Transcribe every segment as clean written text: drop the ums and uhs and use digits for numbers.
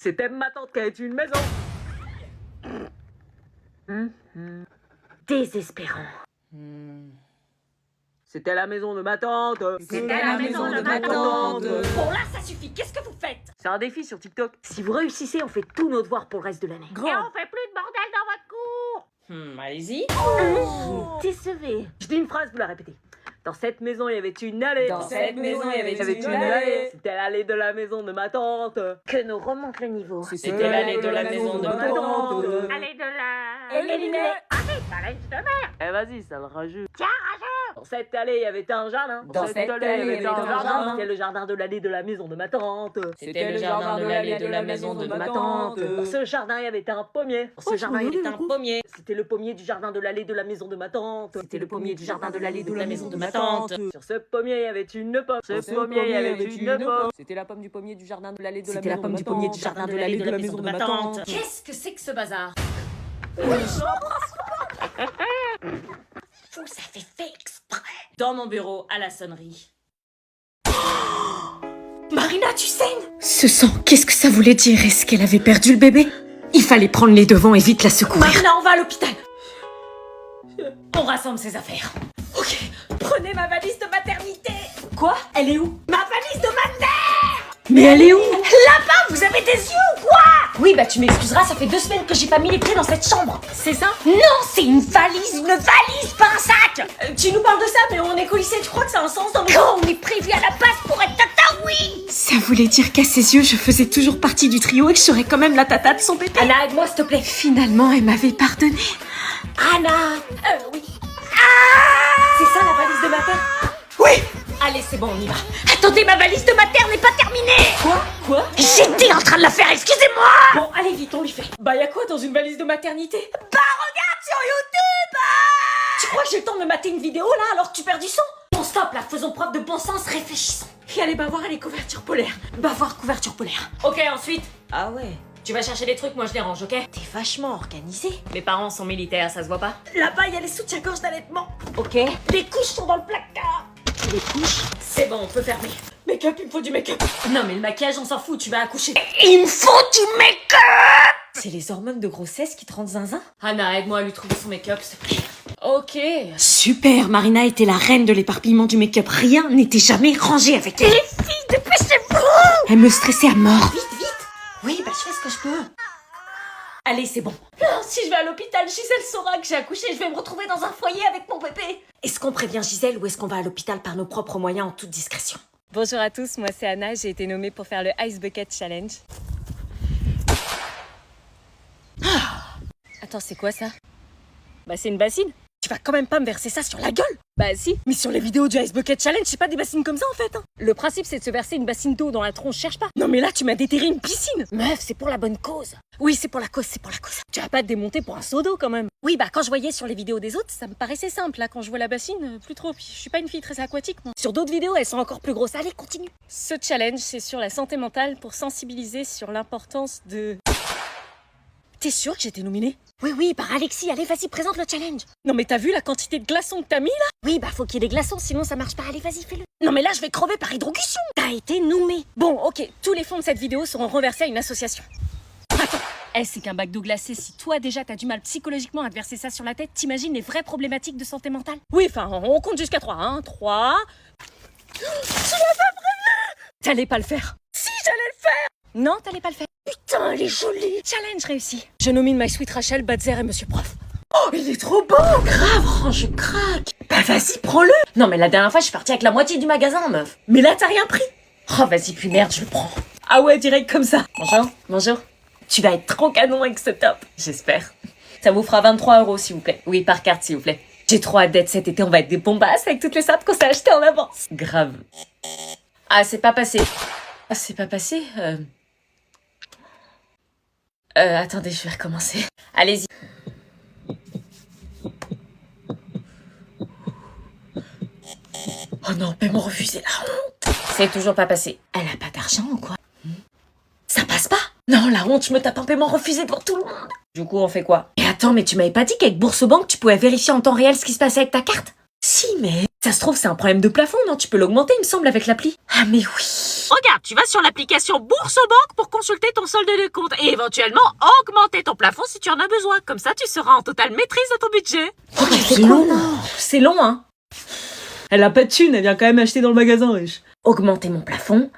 C'était ma tante qui avait une maison. Désespérant. C'était la maison de ma tante. C'était la maison de ma tante. Bon là, ça suffit. Qu'est-ce que vous faites? C'est un défi sur TikTok. Si vous réussissez, on fait tous nos devoirs pour le reste de l'année. Et on fait plus de bordel dans votre cour. Allez-y. Vous décevez. Je dis une phrase, vous la répétez. Dans cette maison, il y avait une allée. Dans cette maison, il y avait une allée. C'était l'allée de la maison de ma tante. Que nous remonte le niveau. C'était l'allée de la maison de ma tante. Allez de là. Éliminé. Allez, balèze de merde. Eh vas-y, ça le rageux. Tiens, rageux. Dans cette allée, il y avait un jardin. Dans cette allée, il y avait un jardin. C'était le jardin de l'allée de la maison de ma tante. C'était le jardin de l'allée de la maison de ma tante. Dans ce jardin, il y avait un pommier. Dans ce jardin, il était un pommier. C'était le pommier du jardin de l'allée de la maison de ma tante. C'était le pommier du jardin de l'allée de la maison de ma tante. Sur ce pommier, il y avait une pomme. Ce pommier, il y avait une pomme. C'était la pomme du pommier du jardin de l'allée de la C'était la maison pomme de du ma pommier tante. du jardin de l'allée de la maison de ma tante. Qu'est-ce que c'est que ce bazar? Vous avez fait exprès. Dans mon bureau, à la sonnerie. Marina, tu saignes? Ce sang, qu'est-ce que ça voulait dire? Est-ce qu'elle avait perdu le bébé? Il fallait prendre les devants et vite la secourir. Marina, on va à l'hôpital. On rassemble ses affaires. Ok, prenez ma valise de maternité. Quoi? Elle est où? Ma valise de ma mère. Mais elle est où? Là-bas, vous avez des yeux ou quoi? Oui, bah tu m'excuseras, ça fait 2 semaines que j'ai pas mis les pieds dans cette chambre. C'est ça? Non, c'est une valise, pas un sac. Tu nous parles de ça, mais on est colissé, tu crois que ça a un sens dans nos... Quand on est prévu à la base pour être tata, oui. Ça voulait dire qu'à ses yeux, je faisais toujours partie du trio et que je serais quand même la tata de son bébé. Anna, aide-moi s'il te plaît. Finalement, elle m'avait pardonné. Anna. Oui. C'est ça la valise de ma terre? Oui. Allez, c'est bon, on y va. Attendez, ma valise de mater n'est pas terminée. Quoi? J'étais en train de la faire, excusez-moi. Bon, allez vite, on lui fait. Bah y'a quoi dans une valise de maternité? Bah regarde sur YouTube. Tu crois que j'ai le temps de me mater une vidéo là alors que tu perds du sang? Bon stop là, faisons preuve de bon sens, réfléchissons. Et allez bah voir les couvertures polaires. Bah voir couverture polaire. Ok, ensuite. Ah ouais. Tu vas chercher des trucs, moi je les range, ok? T'es vachement organisée. Mes parents sont militaires, ça se voit pas? Là-bas, il y a les soutiens-gorge d'allaitement. Ok. Les couches sont dans le placard. Les couches? C'est bon, on peut fermer. Make-up, il me faut du make-up. Non mais le maquillage, on s'en fout, tu vas accoucher. Il me faut du make-up. C'est les hormones de grossesse qui te rendent zinzin? Anna, aide-moi à lui trouver son make-up, s'il te plaît. Ok. Super, Marina était la reine de l'éparpillement du make-up. Rien n'était jamais rangé avec elle. Les filles, dépêchez-vous. Elle me stressait à mort. Oui, bah je fais ce que je peux. Allez, c'est bon. Non, si je vais à l'hôpital, Gisèle saura que j'ai accouché, je vais me retrouver dans un foyer avec mon bébé. Est-ce qu'on prévient Gisèle ou est-ce qu'on va à l'hôpital par nos propres moyens en toute discrétion? Bonjour à tous, moi c'est Anna, j'ai été nommée pour faire le Ice Bucket Challenge. Attends, c'est quoi ça? Bah c'est une bassine. Tu vas quand même pas me verser ça sur la gueule. Bah si. Mais sur les vidéos du Ice Bucket Challenge, c'est pas des bassines comme ça en fait. Hein. Le principe c'est de se verser une bassine d'eau dans la tronche, cherche pas. Non mais là, tu m'as déterré une piscine. Meuf, c'est pour la bonne cause. Oui, c'est pour la cause, c'est pour la cause. Tu vas pas te démonter pour un seau d'eau quand même. Oui, bah quand je voyais sur les vidéos des autres, Ça me paraissait simple, là, quand je vois la bassine, plus trop. Puis je suis pas une fille très aquatique, moi. Sur d'autres vidéos, elles sont encore plus grosses. allez, continue. Ce challenge, c'est sur la santé mentale pour sensibiliser sur l'importance de... T'es sûre que j'étais nominée? Oui, par Alexis, allez, vas-y, présente le challenge. Non mais t'as vu la quantité de glaçons que t'as mis, là? Oui, bah faut qu'il y ait des glaçons, sinon ça marche pas. Allez, vas-y, fais-le. Non mais là, je vais crever par hydrocution. T'as été nommée. Bon, ok, tous les fonds de cette vidéo seront reversés à une association. Attends, c'est qu'un bac d'eau glacée, si toi déjà t'as du mal psychologiquement à te verser ça sur la tête, t'imagines les vraies problématiques de santé mentale? Oui, enfin, on compte jusqu'à 3, hein, 3... Tu l'as pas prévu! T'allais pas le faire. Si, j'allais le faire. Non, t'allais pas le faire. Putain, elle est jolie. Challenge réussi. Je nomine My Sweet Rachel, Badzer et Monsieur Prof. Oh, il est trop beau. Grave, oh, je craque. Bah vas-y, prends-le. Non mais la dernière fois, je suis partie avec la moitié du magasin, meuf. Mais là, t'as rien pris. Oh vas-y, puis merde, je le prends. Ah ouais, direct comme ça. Bonjour. Tu vas être trop canon avec ce top. J'espère. Ça vous fera 23 €, s'il vous plaît. Oui, par carte, s'il vous plaît. J'ai trop hâte d'être cet été, on va être des bombasses avec toutes les sapes qu'on s'est achetées en avance. Grave. Ah, c'est pas passé. Ah, c'est pas passé attendez, je vais recommencer. Allez-y. Oh non, paiement refusé, la honte. C'est toujours pas passé. Elle a pas d'argent ou quoi? Ça passe pas? Non, la honte, je me tape un paiement refusé devant tout le monde. Du coup, on fait quoi? Et attends, mais tu m'avais pas dit qu'avec Bourse-Banque, tu pouvais vérifier en temps réel ce qui se passait avec ta carte? Si, mais... Ça se trouve, c'est un problème de plafond, non? Tu peux l'augmenter, il me semble, avec l'appli. Ah mais oui. Regarde, tu vas sur l'application Bourse-Banque pour consulter ton solde de compte et éventuellement augmenter ton plafond si tu en as besoin. Comme ça, tu seras en totale maîtrise de ton budget. C'est long. C'est long, hein. Elle a pas de thune, elle vient quand même acheter dans le magasin, wesh. Augmenter mon plafond.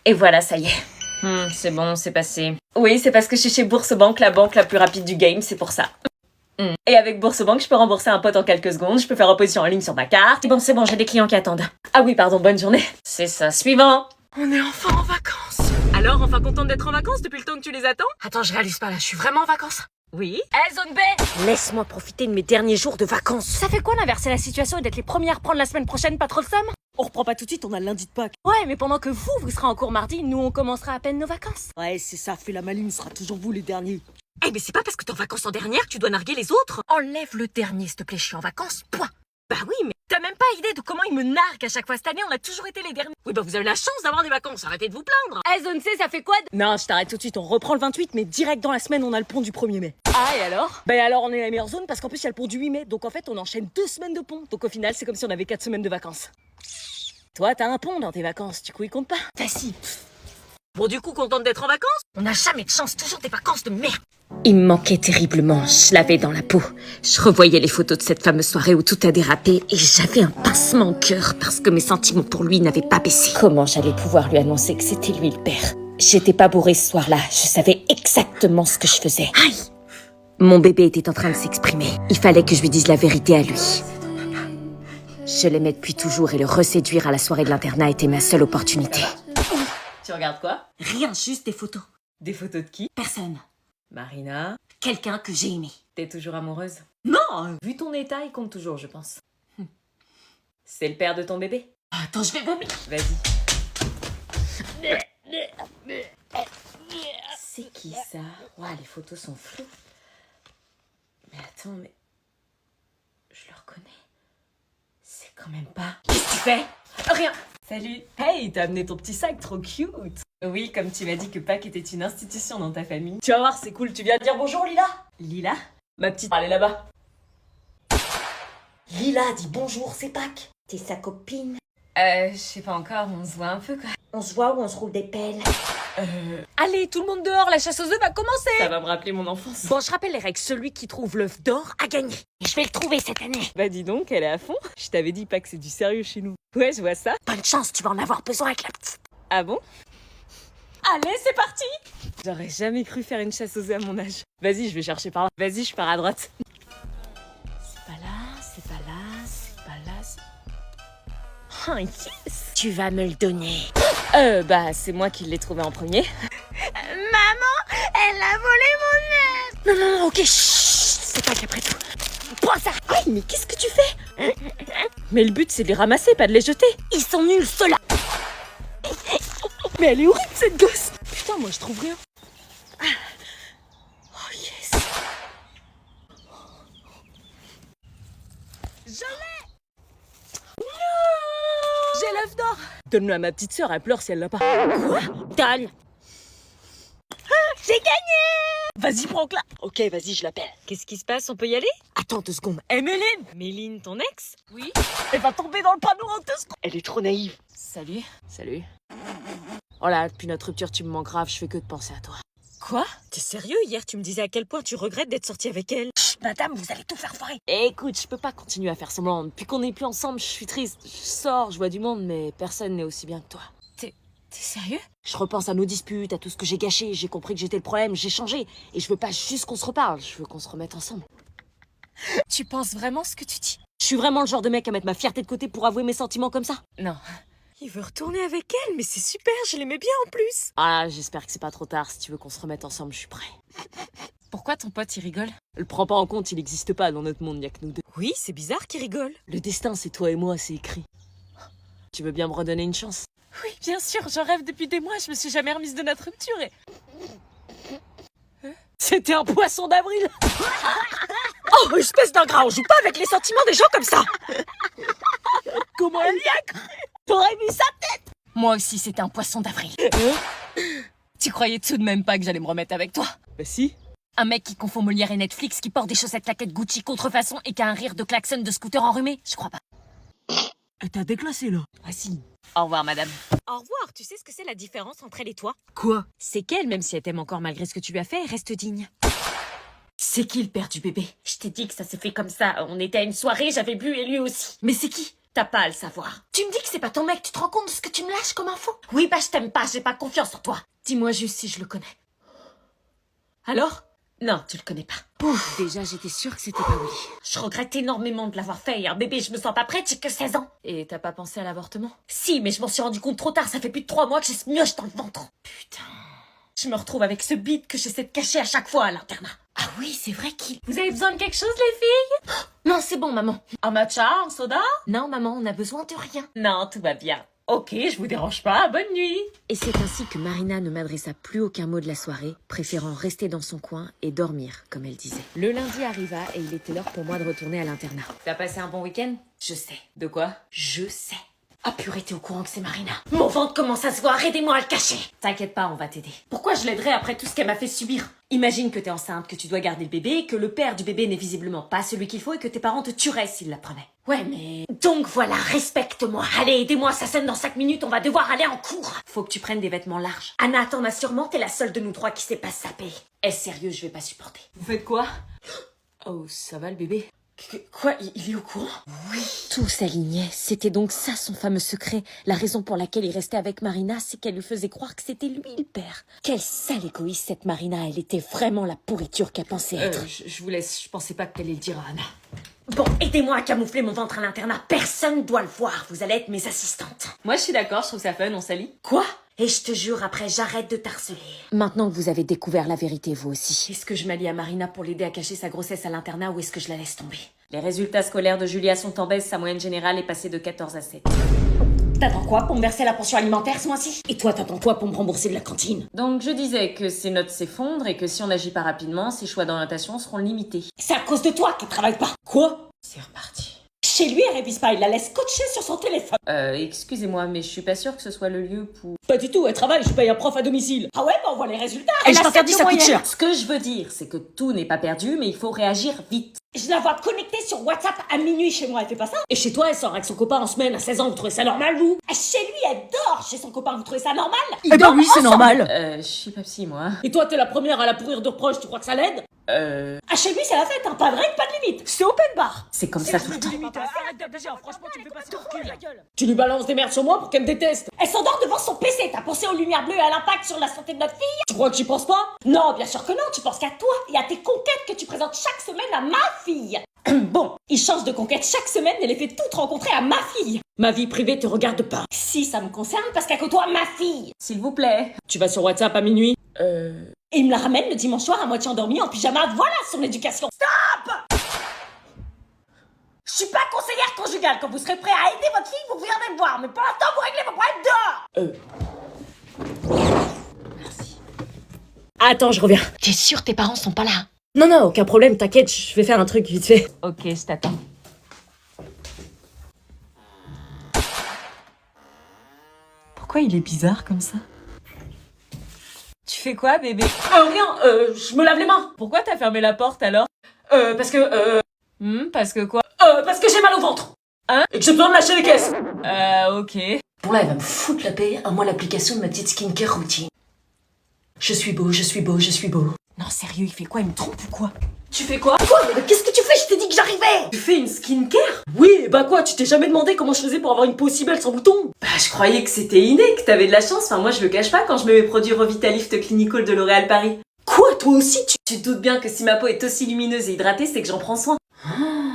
Et voilà, ça y est. C'est bon, c'est passé. Oui, c'est parce que je suis chez Bourse-Banque, la banque la plus rapide du game, c'est pour ça. Et avec Bourse-Banque, je peux rembourser un pote en quelques secondes, je peux faire opposition en ligne sur ma carte. C'est bon, j'ai des clients qui attendent. Ah oui, pardon, bonne journée. C'est ça, suivant. On est enfin en vacances. Alors, enfin contente d'être en vacances depuis le temps que tu les attends? Attends, je réalise pas là, je suis vraiment en vacances. Oui. Zone B, laisse-moi profiter de mes derniers jours de vacances. Ça fait quoi d'inverser la situation et d'être les premiers à reprendre la semaine prochaine, pas trop le seum? On reprend pas tout de suite, on a le lundi de Pâques. Ouais, mais pendant que vous serez en cours mardi, nous on commencera à peine nos vacances. Ouais, c'est ça, fais la maline, ce sera toujours vous les derniers. Eh mais c'est pas parce que t'es en vacances en dernière que tu dois narguer les autres. Enlève le dernier, s'il te plaît, je suis en vacances, point. Bah oui, mais t'as même pas idée de comment ils me narguent à chaque fois. Cette année, on a toujours été les derniers. Oui, bah vous avez la chance d'avoir des vacances, arrêtez de vous plaindre. Zone C, ça fait quoi Non, je t'arrête tout de suite, on reprend le 28, mais direct dans la semaine, on a le pont du 1er mai. Ah, et alors? Bah alors, on est la meilleure zone parce qu'en plus, il y a le pont du 8 mai, donc en fait, on enchaîne 2 semaines de pont. Donc au final, c'est comme si on avait 4 semaines de vacances. Toi, t'as un pont dans tes vacances, du coup, il compte pas. Vas-y. Bon, du coup, contente d'être en vacances? On n'a jamais de chance, toujours des vacances de merde. Il me manquait terriblement, je l'avais dans la peau. Je revoyais les photos de cette fameuse soirée où tout a dérapé et j'avais un pincement au cœur parce que mes sentiments pour lui n'avaient pas baissé. Comment j'allais pouvoir lui annoncer que c'était lui le père? J'étais pas bourrée ce soir-là, je savais exactement ce que je faisais. Aïe! Mon bébé était en train de s'exprimer. Il fallait que je lui dise la vérité à lui. Je l'aimais depuis toujours et le reséduire à la soirée de l'internat était ma seule opportunité. Tu regardes quoi? Rien, juste des photos. Des photos de qui? Personne. Marina, Quelqu'un que j'ai aimé. t'es toujours amoureuse? Non. Vu ton état, il compte toujours, je pense. C'est le père de ton bébé? Attends, je vais vomir. Vas-y. C'est qui ça? Ouah, les photos sont floues. Mais attends, mais... Je le reconnais. C'est quand même pas... Qu'est-ce que tu fais? Rien. Salut. Hey, t'as amené ton petit sac, trop cute. Oui, comme tu m'as dit que Pâques était une institution dans ta famille. Tu vas voir, c'est cool. Tu viens dire bonjour, Lila? Lila? Ma petite... Elle est là-bas. Lila dit bonjour, c'est Pâques. T'es sa copine. Je sais pas encore, on se voit un peu, quoi. On se voit ou on se roule des pelles? Allez, tout le monde dehors, la chasse aux œufs va commencer. Ça va me rappeler mon enfance. Bon, je rappelle les règles. Celui qui trouve l'œuf d'or a gagné. Et je vais le trouver cette année. Bah dis donc, elle est à fond. Je t'avais dit pas que c'est du sérieux chez nous. Ouais, je vois ça. Bonne chance, tu vas en avoir besoin avec la petite. Ah bon? Allez, c'est parti. J'aurais jamais cru faire une chasse aux œufs à mon âge. Vas-y, je vais chercher par là. Vas-y, je pars à droite. C'est pas là, c'est pas là, c'est pas là... Oh yes! Tu vas me le donner. Bah c'est moi qui l'ai trouvé en premier. Elle a volé mon œuf. Non, ok, chut, c'est Pâques après tout. Prends ça. Hey, mais qu'est-ce que tu fais? Mais le but c'est de les ramasser, pas de les jeter. Ils sont nuls, ceux-là. Mais elle est horrible cette gosse! Putain, moi je trouve rien. Oh yes! J'ai l'œuf d'or! Donne-le à ma petite sœur, elle pleure si elle l'a pas. Quoi? Donne. J'ai gagné. Vas-y, prends-la! Ok, vas-y, je l'appelle. Qu'est-ce qui se passe? On peut y aller? Attends 2 secondes. Eh, Méline! Méline, ton ex? Oui. Elle va tomber dans le panneau en 2 secondes. Elle est trop naïve. Salut. Salut. Oh là, depuis notre rupture, tu me manques grave, je fais que de penser à toi. Quoi? T'es sérieux? Hier, tu me disais à quel point tu regrettes d'être sortie avec elle. Chut, madame, vous allez tout faire foirer. Écoute, je peux pas continuer à faire semblant. Depuis qu'on n'est plus ensemble, je suis triste. Je sors, je vois du monde, mais personne n'est aussi bien que toi. T'es sérieux? Je repense à nos disputes, à tout ce que j'ai gâché. J'ai compris que j'étais le problème, j'ai changé. Et je veux pas juste qu'on se reparle, je veux qu'on se remette ensemble. Tu penses vraiment ce que tu dis? Je suis vraiment le genre de mec à mettre ma fierté de côté pour avouer mes sentiments comme ça. Non. Il veut retourner avec elle, mais c'est super, je l'aimais bien en plus. Ah, j'espère que c'est pas trop tard. Si tu veux qu'on se remette ensemble, je suis prêt. Pourquoi ton pote il rigole? Le prends pas en compte, il n'existe pas dans notre monde, y a que nous deux. Oui, c'est bizarre qu'il rigole. Le destin, c'est toi et moi, c'est écrit. Tu veux bien me redonner une chance? Oui, bien sûr, j'en rêve depuis des mois, je me suis jamais remise de notre rupture et... C'était un poisson d'avril. Oh, espèce d'ingrat, on joue pas avec les sentiments des gens comme ça. Comment elle y a cru? T'aurais vu ça? Moi aussi, c'était un poisson d'avril. Tu croyais tout de même pas que j'allais me remettre avec toi? Bah si. Un mec qui confond Molière et Netflix, qui porte des chaussettes claquettes Gucci contrefaçon et qui a un rire de klaxon de scooter enrhumé? Je crois pas. T'as déclassé là. Vas-y. Au revoir, madame. Au revoir, tu sais ce que c'est la différence entre elle et toi? Quoi? C'est qu'elle, même si elle t'aime encore malgré ce que tu lui as fait, elle reste digne. C'est qui le père du bébé? Je t'ai dit que ça s'est fait comme ça. On était à une soirée, j'avais bu et lui aussi. Mais c'est qui? T'as pas à le savoir. Tu me dis que c'est pas ton mec, tu te rends compte de ce que tu me lâches comme info? Oui, bah je t'aime pas, j'ai pas confiance en toi. Dis-moi juste si je le connais. Alors? Non, tu le connais pas. Pouf, déjà j'étais sûre que c'était pas Willy. Je regrette énormément de l'avoir fait. Un bébé, je me sens pas prête, j'ai que 16 ans. Et t'as pas pensé à l'avortement? Si, mais je m'en suis rendu compte trop tard, ça fait plus de 3 mois que j'ai ce mioche dans le ventre. Putain. Je me retrouve avec ce bide que j'essaie de cacher à chaque fois à l'internat. Ah oui, c'est vrai qu'il... Vous avez besoin de quelque chose, les filles? Non, c'est bon, maman. Un matcha, un soda? Non, maman, on a besoin de rien. Non, tout va bien. Ok, je vous dérange pas, bonne nuit. Et c'est ainsi que Marina ne m'adressa plus aucun mot de la soirée, préférant rester dans son coin et dormir, comme elle disait. Le lundi arriva et il était l'heure pour moi de retourner à l'internat. T'as passé un bon week-end? Je sais. De quoi? Je sais. Ah purée, t'es au courant que c'est Marina? Mon ventre commence à se voir, aidez-moi à le cacher. T'inquiète pas, on va t'aider. Pourquoi je l'aiderais après tout ce qu'elle m'a fait subir? Imagine que t'es enceinte, que tu dois garder le bébé, que le père du bébé n'est visiblement pas celui qu'il faut et que tes parents te tueraient s'ils l'apprenaient. Ouais, mais... Donc voilà, respecte-moi. Allez, aidez-moi, ça sonne dans 5 minutes, on va devoir aller en cours. Faut que tu prennes des vêtements larges. Anna, t'en as sûrement, t'es la seule de nous trois qui sait pas se saper. Est-ce sérieux, je vais pas supporter. Vous faites quoi? Oh, ça va le bébé? Quoi? Il est au courant? Tout s'alignait. C'était donc ça son fameux secret. La raison pour laquelle il restait avec Marina, c'est qu'elle lui faisait croire que c'était lui le père. Quelle sale égoïste cette Marina. Elle était vraiment la pourriture qu'elle pensait être. Je vous laisse, je pensais pas que t'allais le dire à Anna. Bon, aidez-moi à camoufler mon ventre à l'internat. Personne doit le voir, vous allez être mes assistantes. Moi, je suis d'accord, je trouve ça fun, on s'allie. Quoi? Et je te jure, après, j'arrête de t'harceler. Maintenant que vous avez découvert la vérité, vous aussi. Est-ce que je m'allie à Marina pour l'aider à cacher sa grossesse à l'internat ou est-ce que je la laisse tomber? Les résultats scolaires de Julia sont en baisse, sa moyenne générale est passée de 14 à 7. T'attends quoi pour me verser la pension alimentaire ce mois-ci? Et toi, t'attends quoi pour me rembourser de la cantine? Donc je disais que ses notes s'effondrent et que si on n'agit pas rapidement, ses choix d'orientation seront limités. C'est à cause de toi qu'elle travaille pas. Quoi? C'est reparti. Chez lui, elle révise pas, il la laisse coacher sur son téléphone. Excusez-moi, mais je suis pas sûre que ce soit le lieu pour... Pas du tout, elle travaille, je paye un prof à domicile. Ah ouais, bah on voit les résultats. Et Elle je a t'interdis, cette ça coûte moyenne. cher. Ce que je veux dire, c'est que tout n'est pas perdu, mais il faut réagir vite. Je la vois connectée sur WhatsApp à minuit chez moi, elle fait pas ça? Et chez toi, elle sort avec son copain en semaine à 16 ans, vous trouvez ça normal, vous? Chez lui, elle dort chez son copain, vous trouvez ça normal? Eh ben oui, c'est normal. Je suis pas psy, moi. Et toi, t'es la première à la pourrir de reproches, tu crois que ça l'aide? Ah, chez lui, c'est la fête, hein, pas de règles, pas de limite. C'est open bar. C'est comme ça tout le temps. Franchement, tu me fais passer pour cul. Tu lui balances des merdes sur moi pour qu'elle me déteste. Elle s'endort devant son PC, t'as pensé aux lumières bleues et à l'impact sur la santé de notre fille? Tu crois que j'y pense pas? Non, bien sûr que non, tu penses qu'à toi et à tes conquêtes que tu présentes chaque semaine à ma fille. Bon, il change de conquête chaque semaine et les fait toutes rencontrer à ma fille. Ma vie privée te regarde pas. Si, ça me concerne parce qu'à côtoie ma fille. S'il vous plaît. Tu vas sur WhatsApp à minuit? Et il me la ramène le dimanche soir à moitié endormie en pyjama, voilà son éducation. Stop! Je suis pas conseillère conjugale, quand vous serez prêt à aider votre fille, vous viendrez me voir, mais pour l'instant vous réglez vos problèmes dehors. Merci. Attends, je reviens. T'es sûre tes parents sont pas là? Non, non, aucun problème, t'inquiète, je vais faire un truc vite fait. Ok, je t'attends. Pourquoi il est bizarre comme ça? Tu fais quoi, bébé? Rien, je me lave les mains. Pourquoi t'as fermé la porte alors? Parce que, Parce que quoi? parce que j'ai mal au ventre. Hein? Et que j'ai besoin de lâcher les caisses. Ok. Bon là, elle va me foutre la paix, à moi l'application de ma petite skincare routine. Je suis beau, je suis beau, je suis beau. Non, sérieux, il fait quoi? Il me trompe ou quoi? Tu fais quoi? Quoi? Mais qu'est-ce que tu fais? Je t'ai dit que j'arrivais! Tu fais une skincare? Oui, bah quoi, tu t'es jamais demandé comment je faisais pour avoir une peau aussi belle sans boutons? Bah, je croyais que c'était inné, que t'avais de la chance. Enfin, moi, je le cache pas quand je mets mes produits Revitalift Clinical de L'Oréal Paris. Quoi, toi aussi Tu te doutes bien que si ma peau est aussi lumineuse et hydratée, c'est que j'en prends soin.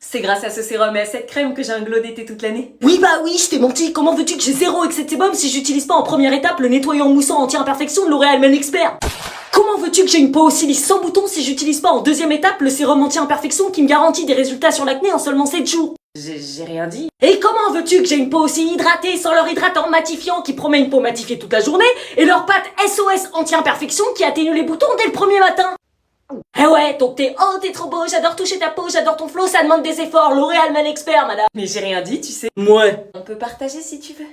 C'est grâce à ce sérum et à cette crème que j'ai un glow d'été toute l'année. Oui, bah oui, je t'ai menti. Comment veux-tu que j'ai zéro excès de sébum si j'utilise pas en première étape le nettoyant moussant anti-imperfection de L'Oréal Men Expert? Comment veux-tu que j'ai une peau aussi lisse sans boutons si j'utilise pas en deuxième étape le sérum anti-imperfection qui me garantit des résultats sur l'acné en seulement 7 jours? J'ai rien dit. Et comment veux-tu que j'ai une peau aussi hydratée sans leur hydratant matifiant qui promet une peau matifiée toute la journée et leur pâte SOS anti-imperfection qui atténue les boutons dès le premier matin? Eh ouais, donc t'es trop beau, j'adore toucher ta peau, j'adore ton flow, ça demande des efforts, L'Oréal Men Expert, madame. Mais j'ai rien dit, tu sais. Ouais. On peut partager si tu veux.